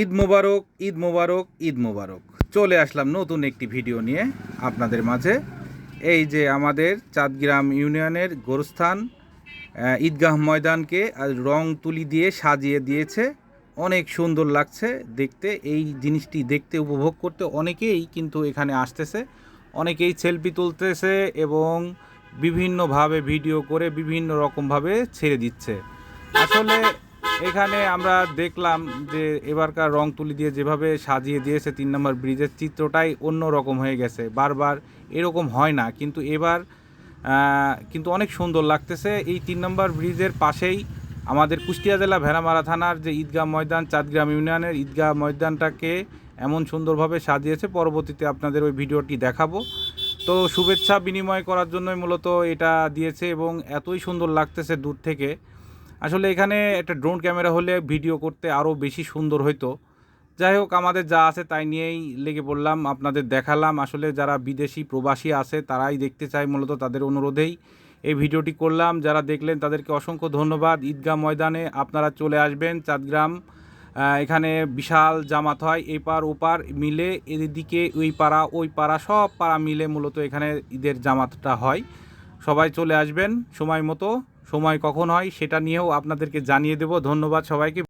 ঈদ মোবারক, ঈদ মোবারক, ঈদ মোবারক। চলে আসলাম নতুন একটি ভিডিও নিয়ে আপনাদের মাঝে। এই যে আমাদের চাঁদগ্রাম ইউনিয়নের গোরস্থান ঈদগাহ ময়দানকে রং তুলি দিয়ে সাজিয়ে দিয়েছে। অনেক সুন্দর লাগছে দেখতে। এই জিনিসটি দেখতে উপভোগ করতে অনেকেই কিন্তু এখানে আসতেছে, অনেকেই সেলফি তুলতেছে এবং বিভিন্নভাবে ভিডিও করে বিভিন্ন রকমভাবে ছেড়ে দিচ্ছে। আসলে এখানে আমরা দেখলাম যে এবারকার রং তুলি দিয়ে যেভাবে সাজিয়ে দিয়েছে ৩ নম্বর ব্রিজের চিত্রটাই অন্য রকম হয়ে গেছে। বারবার এরকম হয় না, কিন্তু এবার কিন্তু অনেক সুন্দর লাগতেছে। এই ৩ নম্বর ব্রিজের পাশেই আমাদের কুষ্টিয়া জেলা ভেড়ামারা থানার যে ঈদগাহ ময়দান, চাঁদগ্রাম ইউনিয়নের ঈদগাহ ময়দানটাকে এমন সুন্দরভাবে সাজিয়েছে, পরবর্তীতে আপনাদের ওই ভিডিওটি দেখাবো। তো শুভেচ্ছা বিনিময় করার জন্যই মূলত এটা দিয়েছে এবং এতই সুন্দর লাগতেছে দূর থেকে। আসলে এখানে একটা ড্রোন ক্যামেরা হলে ভিডিও করতে আরও বেশি সুন্দর হতো। যাই হোক, আমাদের যা আছে তাই নিয়েই লেগে পড়লাম, আপনাদের দেখালাম। আসলে যারা বিদেশি প্রবাসী আছে তারাই দেখতে চায়, মূলত তাদের অনুরোধেই এই ভিডিওটি করলাম। যারা দেখলেন তাদেরকে অসংখ্য ধন্যবাদ। ঈদগাহ ময়দানে আপনারা চলে আসবেন। চাঁদগ্রাম এখানে বিশাল জামাত হয়, এপার ওপার মিলে, এদিকে ওই পাড়া ওই পাড়া সব পাড়া মিলে মূলত এখানে ঈদের জামাতটা হয়। সবাই চলে আসবেন সময় মতো। সময় কখন হয় সেটা নিয়েও আপনাদেরকে জানিয়ে দেব। ধন্যবাদ সবাইকে।